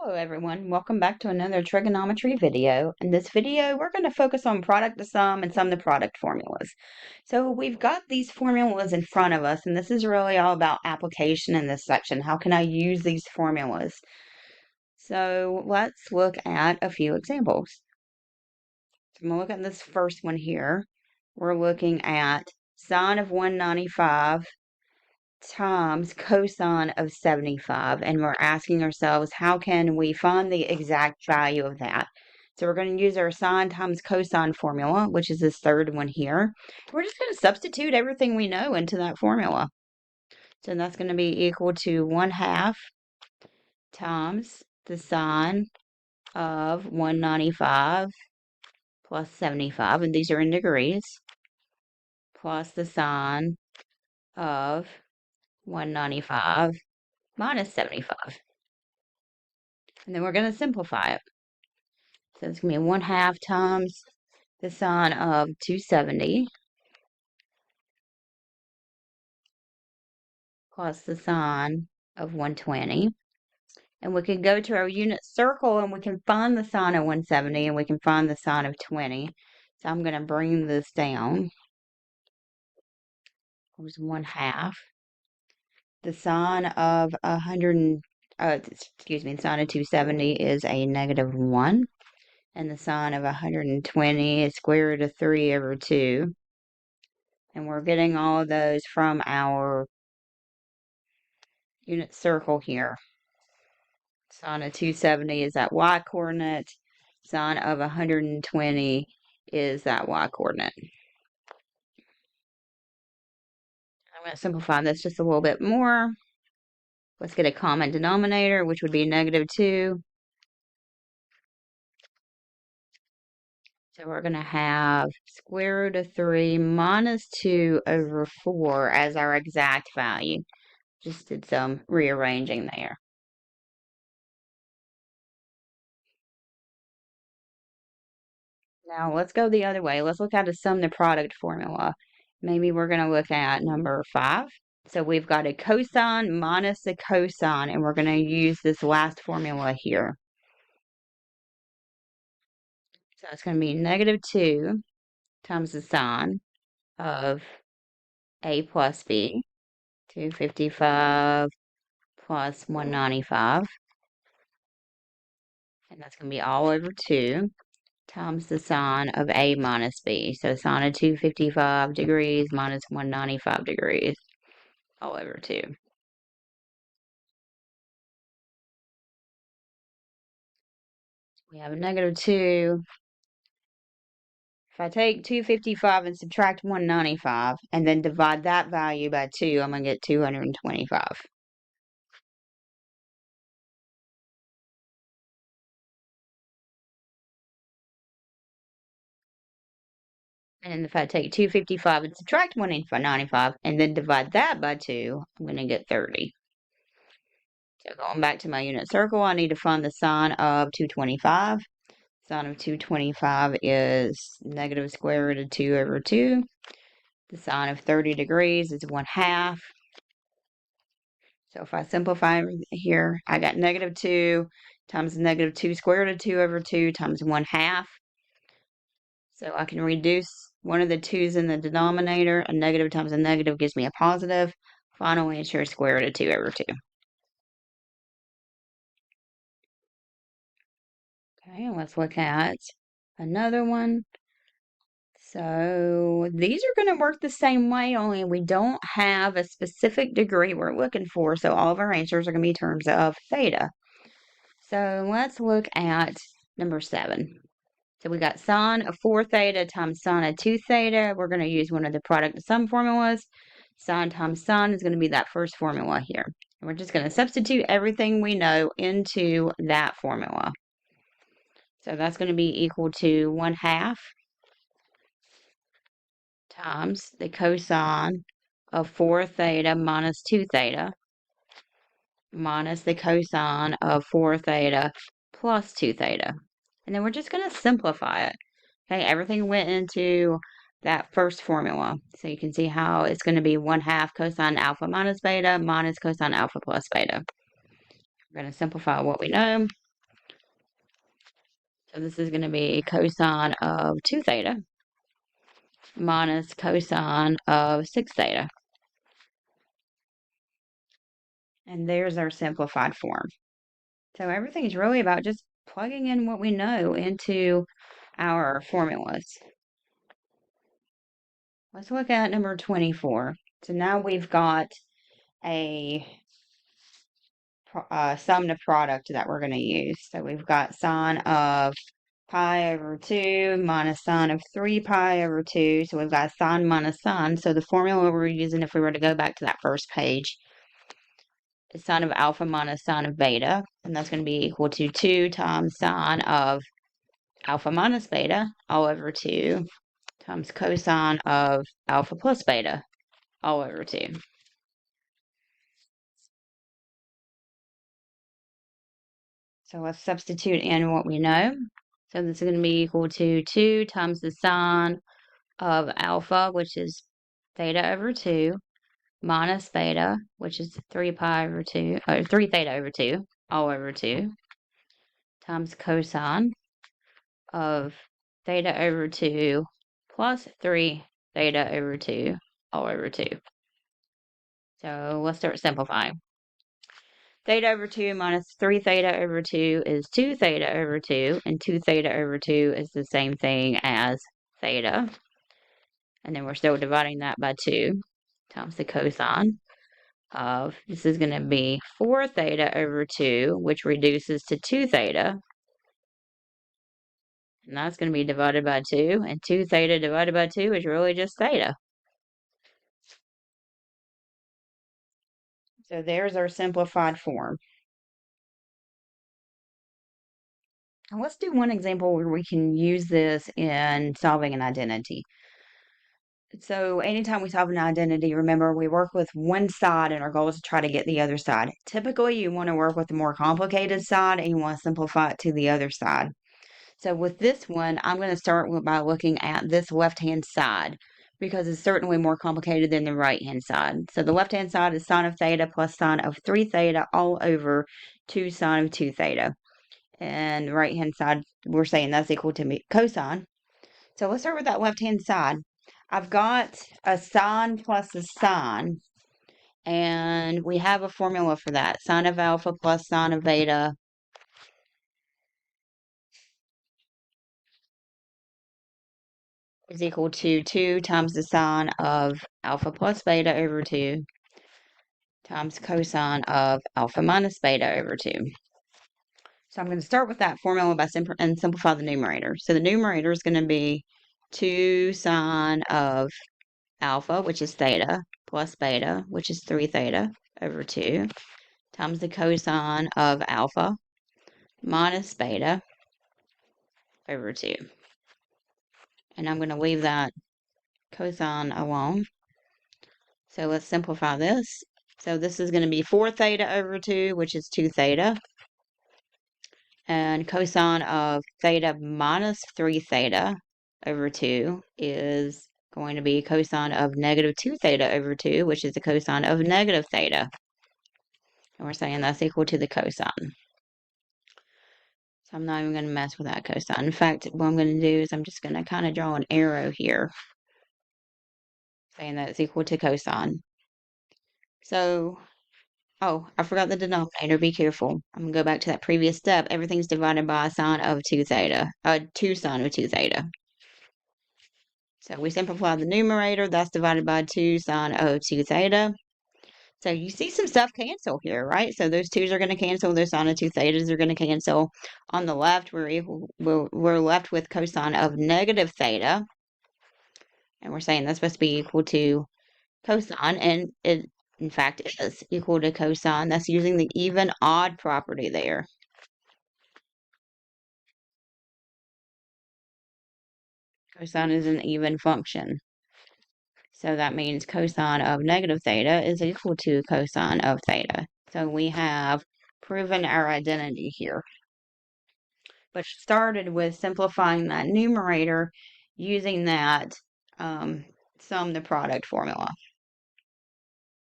Hello everyone, welcome back to another trigonometry video. In this video, we're going to focus on product to sum and some of the product formulas. So we've got these formulas in front of us, and this is really all about application in this section. How can I use these formulas? So let's look at a few examples. So I'm going to look at this first one here. We're looking at sine of 195 times cosine of 75, and we're asking ourselves, how can we find the exact value of that? So we're going to use our sine times cosine formula, which is this third one here. We're just going to substitute everything we know into that formula. So that's going to be equal to 1/2 times the sine of 195 plus 75, and these are in degrees, plus the sine of 195 minus 75. And then we're going to simplify it. So it's going to be 1/2 times the sine of 270 plus the sine of 120. And we can go to our unit circle and we can find the sine of 170 and we can find the sine of 20. So I'm going to bring this down. It was 1/2. The sine of the sine of 270 is a -1. And the sine of 120 is square root of 3 over 2. And we're getting all of those from our unit circle here. Sine of 270 is that y coordinate. Sine of 120 is that y coordinate. I'm going to simplify this just a little bit more. Let's get a common denominator, which would be -2. So we're going to have square root of 3 minus 2 over 4 as our exact value. Just did some rearranging there. Now let's go the other way. Let's look at a sum the product formula. Maybe we're going to look at number 5. So we've got a cosine minus a cosine, and we're going to use this last formula here. So it's going to be -2 times the sine of a plus b, 255 plus 195. And that's going to be all over 2 times the sine of a minus b. So sine of 255 degrees minus 195 degrees, all over 2. We have a -2. If I take 255 and subtract 195 and then divide that value by 2, I'm going to get 225. And if I take 255 and subtract 195 and then divide that by 2, I'm going to get 30. So going back to my unit circle, I need to find the sine of 225. Sine of 225 is negative square root of 2 over 2. The sine of 30 degrees is 1/2. So if I simplify here, I got -2 times -2 square root of 2 over 2 times 1/2. So I can reduce one of the 2's in the denominator. A negative times a negative gives me a positive. Final answer is square root of 2 over 2. Okay, let's look at another one. So these are going to work the same way, only we don't have a specific degree we're looking for. So all of our answers are going to be terms of theta. So let's look at number 7. So we got sine of 4 theta times sine of 2 theta. We're going to use one of the product to sum formulas. Sine times sine is going to be that first formula here. And we're just going to substitute everything we know into that formula. So that's going to be equal to 1/2 times the cosine of 4 theta minus 2 theta minus the cosine of 4 theta plus 2 theta. And then we're just going to simplify it. Okay, everything went into that first formula. So you can see how it's going to be 1/2 cosine alpha minus beta minus cosine alpha plus beta. We're going to simplify what we know. So this is going to be cosine of 2 theta minus cosine of 6 theta. And there's our simplified form. So everything's really about just plugging in what we know into our formulas. Let's look at number 24. So now we've got a sum to product that we're going to use. So we've got sine of pi over 2 minus sine of 3 pi over 2. So we've got sine minus sine. So the formula we're using, if we were to go back to that first page, is sine of alpha minus sine of beta. And that's going to be equal to 2 times sine of alpha minus beta all over 2 times cosine of alpha plus beta all over 2. So let's substitute in what we know. So this is going to be equal to 2 times the sine of alpha, which is theta over 2, minus beta, which is 3 pi over 2, or 3 theta over 2, all over 2, times cosine of theta over 2 plus 3 theta over 2, all over 2. So let's start simplifying. Theta over 2 minus 3 theta over 2 is 2 theta over 2, and 2 theta over 2 is the same thing as theta. And then we're still dividing that by 2 times the cosine of, this is going to be 4 theta over 2, which reduces to 2 theta. And that's going to be divided by 2, and 2 theta divided by 2 is really just theta. So there's our simplified form. Now let's do one example where we can use this in solving an identity. So anytime we solve an identity, remember we work with one side and our goal is to try to get the other side. Typically you want to work with the more complicated side and you want to simplify it to the other side. So with this one, I'm going to start by looking at this left-hand side because it's certainly more complicated than the right-hand side. So the left-hand side is sine of theta plus sine of 3 theta all over 2 sine of 2 theta. And the right-hand side, we're saying that's equal to cosine. So let's start with that left-hand side. I've got a sine plus a sine, and we have a formula for that. Sine of alpha plus sine of beta is equal to 2 times the sine of alpha plus beta over 2 times cosine of alpha minus beta over 2. So I'm going to start with that formula by simplify the numerator. So the numerator is going to be 2 sine of alpha, which is theta, plus beta, which is 3 theta, over 2, times the cosine of alpha minus beta over 2. And I'm going to leave that cosine alone. So let's simplify this. So this is going to be 4 theta over 2, which is 2 theta. And cosine of theta minus 3 theta over 2 is going to be cosine of negative 2 theta over 2, which is the cosine of negative theta. And we're saying that's equal to the cosine. So I'm not even going to mess with that cosine. In fact, what I'm going to do is I'm just going to kind of draw an arrow here, saying that it's equal to cosine. So, oh, I forgot the denominator. Be careful. I'm going to go back to that previous step. Everything's divided by a sine of 2 theta. 2 sine of 2 theta. So we simplify the numerator. That's divided by 2 sine of 2 theta. So you see some stuff cancel here, right? So those 2's are going to cancel. Those sine of 2 thetas are going to cancel. On the left, we're left with cosine of negative theta. And we're saying that's supposed to be equal to cosine. And it, in fact, is equal to cosine. That's using the even odd property there. Cosine is an even function. So that means cosine of negative theta is equal to cosine of theta. So we have proven our identity here. But started with simplifying that numerator using that sum the product formula.